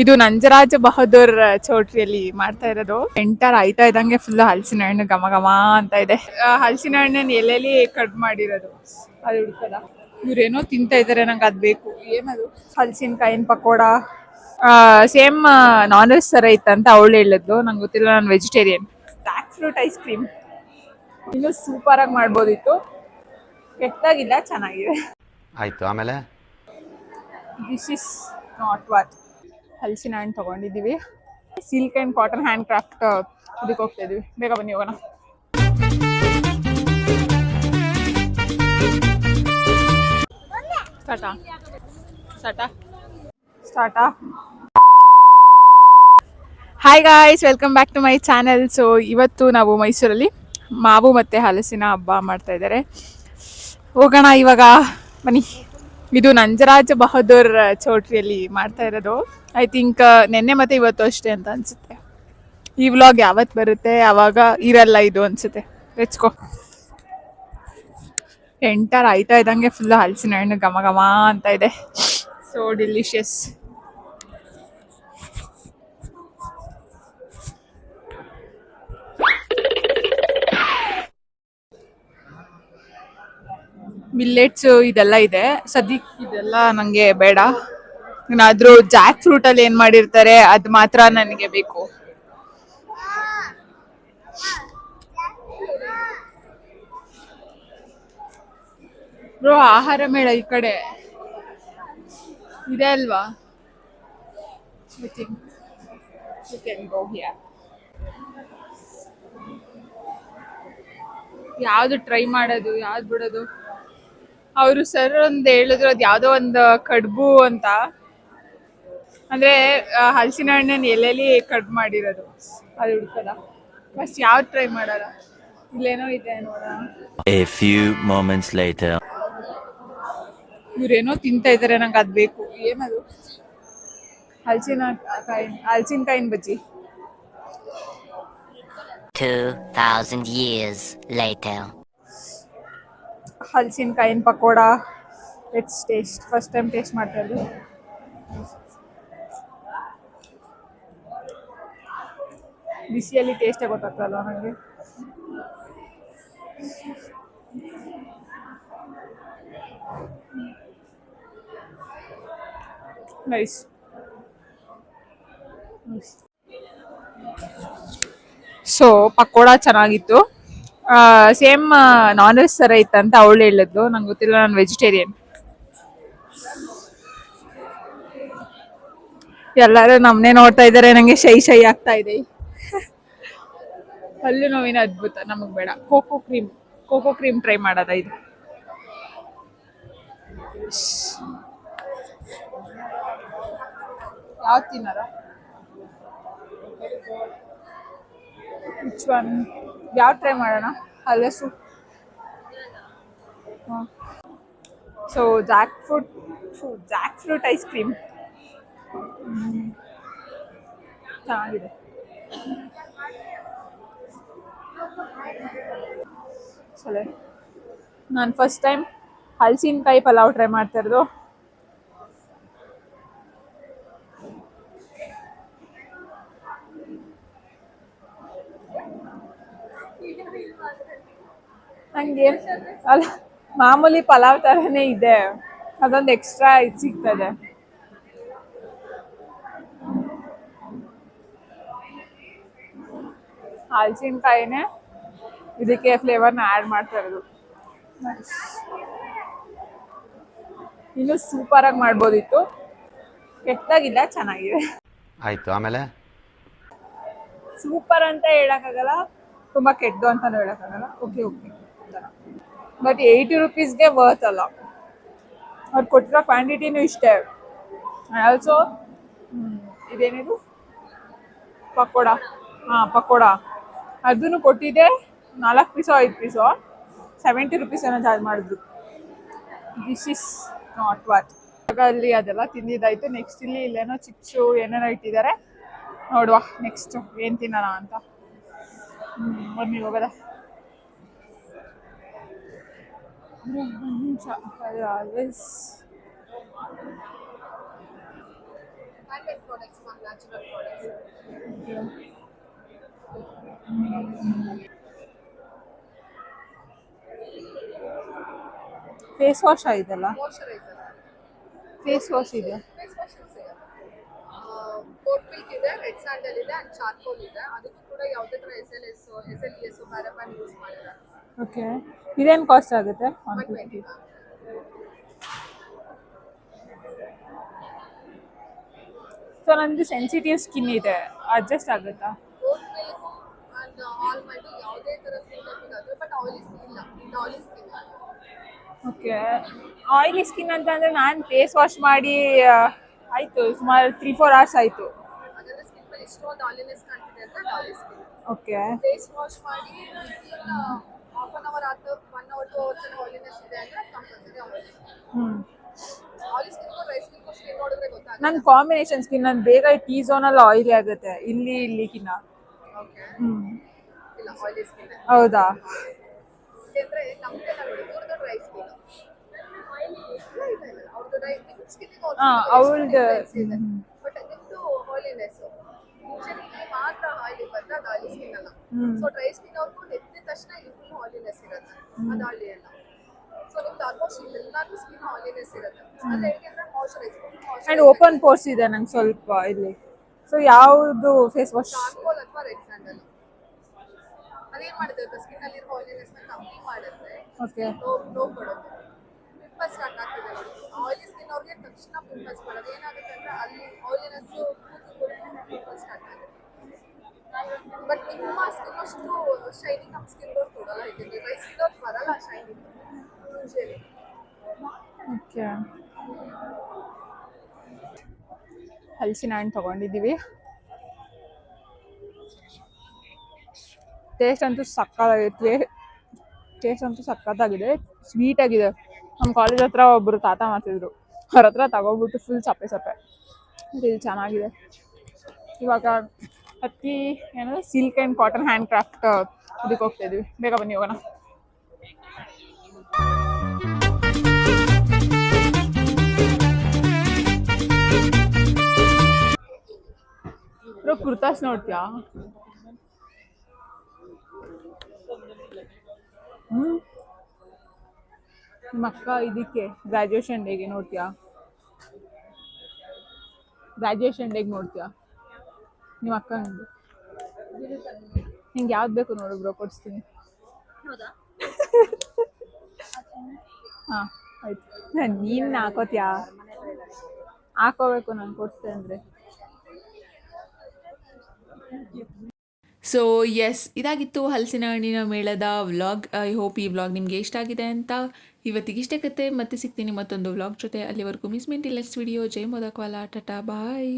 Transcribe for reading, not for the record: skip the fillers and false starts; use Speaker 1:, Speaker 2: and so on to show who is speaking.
Speaker 1: ಇದು ನಂಜರಾಜ ಬಹದ್ದೂರ್ ಚೌಟ್ರಿಯಲ್ಲಿ ಮಾಡ್ತಾ ಇರೋದು. ಎಂಟರ್ ಆಯ್ತಾ ಇದ್ದಂಗೆ ಫುಲ್ ಹಲಸಿನ ಹಣ್ಣು ಘಮ ಘಮ ಅಂತ ಇದೆ. ಹಲಸಿನ ಹಣ್ಣನ್ನು ಎಲ್ಲೆಲ್ಲಿ ಕಟ್ ಮಾಡಿರೋದು ಅದು ಹುಡ್ಕದ. ಇವ್ರೇನೋ ತಿಂತಾ ಇದಾರೆ, ನಂಗೆ ಅದ್ ಬೇಕು. ಏನದು? ಹಲಸಿನಕಾಯಿನ ಪಕೋಡ. ಸೇಮ್ ನಾನ್ ವೆಜ್ ತರ ಇತ್ತಂತ ಅವಳು ಹೇಳಿದ್ಲು, ನಂಗೆ ಗೊತ್ತಿಲ್ಲ, ನಾನು vegetarian. Jack fruit ice cream ಇನ್ನು ಸೂಪರ್ ಆಗಿ ಮಾಡ್ಬೋದಿತ್ತು. ಕೆಟ್ಟಾಗಿಲ್ಲ, ಚೆನ್ನಾಗಿದೆ.
Speaker 2: ಆಯ್ತು, ಆಮೇಲೆ
Speaker 1: ದಿಸ್ ಇಸ್ ನಾಟ್ ವಾಟ್. ಹಲಸಿನ ಹಣ್ಣು ತಗೊಂಡಿದ್ದೀವಿ. Silk and cotton hand craft ಇದಕ್ಕೆ ಹೋಗ್ತಾ ಇದೀವಿ. ಬೇಗ ಬನ್ನಿ ಹೋಗೋಣ. ಸ್ಟಾರ್ಟಾ ಸ್ಟಾರ್ಟಾ ಸ್ಟಾರ್ಟಾ hi guys, welcome back to my channel. So ಇವತ್ತು ನಾವು ಮೈಸೂರಲ್ಲಿ ಮಾವು ಮತ್ತು ಹಲಸಿನ ಹಬ್ಬ ಮಾಡ್ತಾ ಇದ್ದಾರೆ. ಹೋಗೋಣ ಇವಾಗ, ಬನ್ನಿ. ಇದು ನಂಜರಾಜ ಬಹದ್ದೂರ್ ಚೌಟ್ರಿಯಲ್ಲಿ ಮಾಡ್ತಾ ಇರೋದು. ಐ ಥಿಂಕ್ ನೆನ್ನೆ ಮತ್ತು ಇವತ್ತು ಅಷ್ಟೇ ಅಂತ ಅನಿಸುತ್ತೆ. ಈ ವ್ಲಾಗ್ ಯಾವತ್ತು ಬರುತ್ತೆ ಆವಾಗ ಇರಲ್ಲ ಇದು ಅನಿಸುತ್ತೆ. Let's go. ಎಂಟರ್ ಆಯ್ತಾ ಇದ್ದಂಗೆ ಫುಲ್ ಹಲಸಿನ ಹಣ್ಣು ಘಮ ಘಮ ಅಂತ ಇದೆ. So delicious. ಮಿಲ್ಲೆಟ್ಸ್ ಇದೆಲ್ಲ ಇದೆ. ಸದ್ಯಕ್ಕೆ ಇದೆಲ್ಲ ನನಗೆ ಬೇಡ. ಏನಾದರೂ ಜಾಕ್ ಫ್ರೂಟಲ್ಲಿ ಏನು ಮಾಡಿರ್ತಾರೆ ಅದು ಮಾತ್ರ ನನಗೆ ಬೇಕು. ಬ್ರೋ, ಆಹಾರ ಮೇಳ ಈ ಕಡೆ ಇದೆ ಅಲ್ವಾ? I think you can go here. ಯಾವ್ದು ಟ್ರೈ ಮಾಡೋದು, ಯಾವ್ದು ಬಿಡೋದು? ಅವರು ಸರ್ ಒಂದು ಹೇಳಿದ್ರು, ಅದು ಯಾವುದೋ ಒಂದು ಕಡುಬು ಅಂತ. ಅಂದ್ರೆ ಹಲಸಿನ ಹಣ್ಣನ್ನು ಎಲ್ಲೆಲ್ಲಿ ಕಟ್ ಮಾಡಿರೋದು ಅದು ಹುಡ್ಕದ. ಫಸ್ಟ್ ಯಾವ್ದು ಟ್ರೈ ಮಾಡೋಣ? ಇಲ್ಲೇನೋ ಇದೆ ನೋಡೋಣ.
Speaker 3: A few moments later.
Speaker 1: ಇವ್ರೇನೋ ತಿಂತಾ ಇದಾರೆ, ನಂಗೆ ಅದ್ ಬೇಕು. ಏನದು? ಹಲಸಿನಕಾಯಿನ ಬಜ್ಜಿ.
Speaker 4: 2000 years later.
Speaker 1: ಹಲಸಿನಕಾಯಿನ pakoda. Let's taste. First time taste ಮಾಡ್ತಾ ಇರೋದು. ಬಿಸಿಯಲ್ಲಿ ಟೇಸ್ಟೇ ಗೊತ್ತಾಗ್ತಲ್ಲ ನನಗೆ. ನೈಸ್. ಸೊ ಪಕೋಡ ಚೆನ್ನಾಗಿತ್ತು. ಸೇಮ್ ನಾನ್ ವೆಜ್ ಥರ ಇತ್ತಂತ ಅವಳು ಹೇಳಿದ್ಲು, ನಂಗೆ ಗೊತ್ತಿಲ್ಲ, ನಾನು ವೆಜಿಟೇರಿಯನ್. ಎಲ್ಲರೂ ನಮ್ಮನ್ನೇ ನೋಡ್ತಾ ಇದ್ದಾರೆ, ನನಗೆ ಶೈ ಶೈ ಆಗ್ತಾ ಇದೆ. ಹಲ್ಲು ನೋವಿನ ಅದ್ಭುತ, ನಮಗೆ ಬೇಡ. ಕೋಕೋ ಕ್ರೀಮ್ ಟ್ರೈ ಮಾಡೋದ ಇದು? ಯಾವ್ದು ತಿನ್ನಾರ? Which one? ಯಾವ್ದು ಟ್ರೈ ಮಾಡೋಣ? ಹಲಸು. So jack fruit ice cream ಚೆನ್ನಾಗಿದೆ. ಸರಿ, ನಾನು ಫಸ್ಟ್ ಟೈಮ್ ಹಲಸಿನಕಾಯಿ ಪಲಾವ್ ಟ್ರೈ ಮಾಡ್ತಾ ಇರೋದು. ನಂಗೆ ಅಲ್ಲ, ಮಾಮೂಲಿ ಪಲಾವ್ ಥರನೇ ಇದೆ, ಅದೊಂದು ಎಕ್ಸ್ಟ್ರಾ ಇದು ಸಿಗ್ತದೆ. ಹಲಸಿನಕಾಯಿನೇ ಇದಕ್ಕೆ ಫ್ಲೇವರ್ನ ಆ್ಯಡ್ ಮಾಡ್ತಾ ಇರೋದು. ಇನ್ನು ಸೂಪರ್ ಆಗಿ ಮಾಡ್ಬೋದಿತ್ತು. ಕೆಟ್ಟಾಗಿಲ್ಲ, ಚೆನ್ನಾಗಿದೆ.
Speaker 2: ಆಯ್ತು, ಆಮೇಲೆ
Speaker 1: ಸೂಪರ್ ಅಂತ ಹೇಳಕ್ಕಾಗಲ್ಲ, ತುಂಬ ಕೆಟ್ಟದು ಅಂತಾನು ಹೇಳಕ್ಕಾಗಲ್ಲ. ಓಕೆ ಬಟ್ 80 ರುಪೀಸ್ಗೆ ವರ್ತ್ ಅಲ್ಲ. ಅವ್ರು ಕೊಟ್ಟಿರೋ ಕ್ವಾಂಟಿಟಿನೂ ಇಷ್ಟೇ. ಆಲ್ಸೋ ಇದೇನಿದು ಪಕೋಡ. ಪಕೋಡ ಅದನ್ನು ಕೊಟ್ಟಿದ್ದೆ 4 ಪೀಸೋ 5 ಪೀಸೋ 70 ರುಪೀಸ್ ಏನೋ ಚಾರ್ಜ್ ಮಾಡಿದ್ರು. This is not what. ಅಲ್ಲಿ ಅದೆಲ್ಲ ತಿಂದಿದ್ದಾಯ್ತು. ನೆಕ್ಸ್ಟ್ ಇಲ್ಲೇನೋ ಚಿಪ್ಸು ಏನೇನೋ ಇಟ್ಟಿದ್ದಾರೆ, ನೋಡುವ ನೆಕ್ಸ್ಟ್ ಏನು ತಿನ್ನೋಣ ಅಂತ. ಬನ್ನಿ ಹೋಗೋದ. Always
Speaker 5: hand products natural products.
Speaker 1: Face wash ಇದೆಲ್ಲ,
Speaker 5: ಮಾಯಶ್ಚರೈಸರ್,
Speaker 1: ಫೇಸ್ ವಾಶ್ ಇದೆ.
Speaker 5: ಫೇಸ್ ವಾಶ್ ಸಿಗುತ್ತೆ. ಕೋಟ್ ಮಿಲ್ಕ್ ಇದೆ, ರೆಡ್ ಸ್ಯಾಂಡಲ್ ಇದೆ ಅಂಡ್ ಚಾರ್ಕೋಲ್ ಇದೆ. ಅದಕ್ಕೂ ಕೂಡ ಯಾವುದೇ ಥರ SLES ಪ್ಯಾರಾಬನ್ ಯೂಸ್ ಮಾಡಿದ್ದಾರೆ.
Speaker 1: ಓಕೆ, ಇದೇನು ಕಾಸ್ಟ್ ಆಗುತ್ತೆ?
Speaker 5: 120.
Speaker 1: ಸೊ ನಂದು ಸೆನ್ಸಿಟಿವ್ ಸ್ಕಿನ್ ಇದೆ, ಅಡ್ಜಸ್ಟ್ ಆಗುತ್ತಾ?
Speaker 5: ಕೋಟ್ ಮಿಲ್ಕ್ ಅಂಡ್ ಆಲ್ಮಂಡ್ ಯಾವುದೇ ಥರ ಸ್ಕಿನ್ ಟೈಪಿಗಾದ್ರೆ, ಬಟ್ ಆಯಿಲಿ ಸ್ಕಿನ್ ಇಲ್ಲ, ಇದು oily skin.
Speaker 1: Okay, oily skin ಅಂತಂದರೆ ನಾನು ಫೇಸ್ ವಾಶ್ ಮಾಡಿ ಆಯಿತು ಸುಮಾರು 3-4 hours ಆಯಿತು.
Speaker 5: ಹಾಗಾದ್ರೆ ಸ್ಕಿನ್ ಮೇಲೆ ಇಷ್ಟೊಂದು ಆಯಿಲಿನೆಸ್ ಕಾಣ್ತಿದೆ ಅಂತ oily skin.
Speaker 1: Okay,
Speaker 5: face wash ಮಾಡಿ ಹಾಫ್ ಅನ್ ಅವರ್ ಆಯ್ತು, 1 hour 2 hours ಆಯಿಲಿನೆಸ್ ಇದೆ ಅಂದರೆ ಕಂಪಲ್ಸರಿ ಆಯಿಲಿ. ಆಯಿಲಿ ಸ್ಕಿನ್ಗೂ ಡ್ರೈ ಸ್ಕಿನ್ಗೂ ಸ್ಕಿನ್ ನೋಡಿದ್ರೆ ಗೊತ್ತಾಗುತ್ತೆ.
Speaker 1: ನನ್ನ ಕಾಂಬಿನೇಷನ್ ಸ್ಕಿನ್, ನಾನು ಬೇಗ ಟೀ ಝೋನಲ್ಲಿ ಆಯಿಲಿ ಆಗುತ್ತೆ, ಇಲ್ಲಿಕಿನ್ನ.
Speaker 5: ಓಕೆ, ಇಲ್ಲ ಆಯಿಲಿ ಸ್ಕಿನ್.
Speaker 1: ಹೌದಾ?
Speaker 5: ಯಾಕೆಂದ್ರೆ ನಮ್ದೆಲ್ಲ ನೋಡಿ ಇವ್ರದ್ದು ಡ್ರೈ ಸ್ಕಿನ್, ಅವ್ರದ್ದು ಡ್ರೈ ಸ್ಕಿನ್
Speaker 1: ಅವಳದು.
Speaker 5: ಬಟ್ ನಿಮ್ದು ಆಯಿಲಿನೆಸ್ ಯೂಶಲಿ ಮಾತ್ರ ಆಯಿಲಿ ಬಂದಾಗ ಆಯಿಲಿ ಸ್ಕಿನ್ ಅಲ್ಲ. ಸೊ ಡ್ರೈ ಸ್ಕಿನ್ ಅವ್ರಿಗೂ ನೆತ್ತಿದ ತಕ್ಷಣ ಇಲ್ಲಿ ಫುಲ್ ಆಯಿಲಿನೆಸ್ ಇರುತ್ತೆ, ಅದು ಆಯಿಲಿ ಅಲ್ಲ. ಸೊ ನಿಮ್ದು ಆಲ್ಮೋಸ್ಟ್ ಎಲ್ಲಾದ್ರೂ ಸ್ಕಿನ್ ಆಯಿಲಿನೆಸ್ ಇರುತ್ತೆ. ಅದೇ ಹೇಗೆಂದ್ರೆ ಮಾಯಶ್ಚರೈಸರ್
Speaker 1: ಆ್ಯಂಡ್ ಓಪನ್ ಪೋರ್ಸ್ ಇದೆ ನಂಗೆ ಸ್ವಲ್ಪ ಇಲ್ಲಿ. ಸೊ ಯಾವುದು ಫೇಸ್ ವಾಶ್?
Speaker 5: ಚಾರ್ಕೋಲ್ ಅಥವಾ ರೆಡ್ ಸ್ಯಾಂಡಲ್ ಅದೇನ್ ಮಾಡುತ್ತೆ ಸ್ಕಿನ್ ಅಲ್ಲಿರೋ ಆಯಿಲಿನೆಸ್ ನ ಕಮ್ಮಿ ಮಾಡುತ್ತೆ.
Speaker 1: ಓಕೆ,
Speaker 5: ಗ್ಲೋ ಕೊಡುತ್ತೆ. ಪಿಂಪಲ್ಸ್ ಸ್ಟಾರ್ಟ್ ಆಗ್ತಿದೆ ನೋಡಿ, ಆಯಿಲಿ ಸ್ಕಿನ್ ಅವ್ರಿಗೆ ತಕ್ಷಣ ಪಿಂಪಲ್ಸ್ ಬರೋದು. ಏನಾಗುತ್ತೆ ಅಂದ್ರೆ ಅಲ್ಲಿ ಆಯಿಲಿನೆಸ್ ಪಿಂಪಲ್ಸ್ ಸ್ಟಾರ್ಟ್ ಆಗುತ್ತೆ. ಬಟ್ ನಿಮ್ಮ ಸ್ಕಿನ್ ಅಷ್ಟು ಶೈನಿಂಗ್ ನಮ್ಮ ಸ್ಕಿನ್ ಅವ್ರು ಕೊಡಲ್ಲ, ಯಾಕೆಂದ್ರೆ ಡ್ರೈ ಸ್ಕಿನ್ ಅವ್ರು ಬರಲ್ಲ ಶೈನಿಂಗ್ ಯೂಶಲಿ.
Speaker 1: ಓಕೆ, ಹಲಸಿನ ಹಣ್ಣು ತೊಗೊಂಡಿದ್ದೀವಿ. ಟೇಸ್ಟ್ ಅಂತೂ ಸಕ್ಕತ್ತಾಗಿದೆ, ಸ್ವೀಟ್ ಆಗಿದೆ. ನಮ್ಮ ಕಾಲೇಜ್ ಹತ್ರ ಒಬ್ಬರು ತಾತ ಮಾಡ್ತಿದ್ರು, ಅವ್ರ ಹತ್ರ ತಗೋಬಿಟ್ಟು ಫುಲ್ ಸಪ್ಪೆ ಇದು ಚೆನ್ನಾಗಿದೆ. ಇವಾಗ ಏನಂದ್ರೆ silk and cotton hand craft ಇದಕ್ಕೆ ಹೋಗ್ತಾ ಇದೀವಿ. ಬೇಗ ಬನ್ನಿ ಹೋಗೋಣ. ಕುರ್ತಾಸ್ ನೋಡ್ತೀಯಾ? ನಿಮ್ಮ ಅಕ್ಕ ಇದಕ್ಕೆ ಗ್ರ್ಯಾಜುಯೇಷನ್ ಡೇಗೆ ನೋಡ್ತೀಯಾ? ಗ್ರ್ಯಾಜುಯೇಷನ್ ಡೇಗೆ ನೋಡ್ತೀಯಾ ನಿಮ್ಮ ಅಕ್ಕ? ನಿಂಗೆ ಯಾವ್ದು ಬೇಕು ನೋಡು ಬ್ರೋ, ಕೊಡಿಸ್ತೀನಿ. ಹಾಂ ಆಯ್ತು. ನೀನು ಹಾಕೋತೀಯಾ? ಹಾಕೋಬೇಕು, ನಾನು ಕೊಡಿಸ್ತೇನೆ ಅಂದರೆ.
Speaker 6: ಸೊ ಎಸ್, ಇದಾಗಿತ್ತು ಹಲಸಿನ ಹಣ್ಣಿನ ಮೇಳದ ವ್ಲಾಗ್. ಐ ಹೋಪ್ ಈ ವ್ಲಾಗ್ ನಿಮಗೆ ಇಷ್ಟ ಆಗಿದೆ ಅಂತ. ಇವತ್ತಿಗಿಷ್ಟೇ ಕತೆ, ಮತ್ತೆ ಸಿಗ್ತೀನಿ ಮತ್ತೊಂದು ವ್ಲಾಗ್ ಜೊತೆ. ಅಲ್ಲಿವರೆಗೂ ಮಿಸ್ ಮಿಂಟಿ ನೆಕ್ಸ್ಟ್ ವಿಡಿಯೋ. ಜೈ ಮೋದಕ್ವಾಲ, ಟಾಟಾ ಬಾಯ್.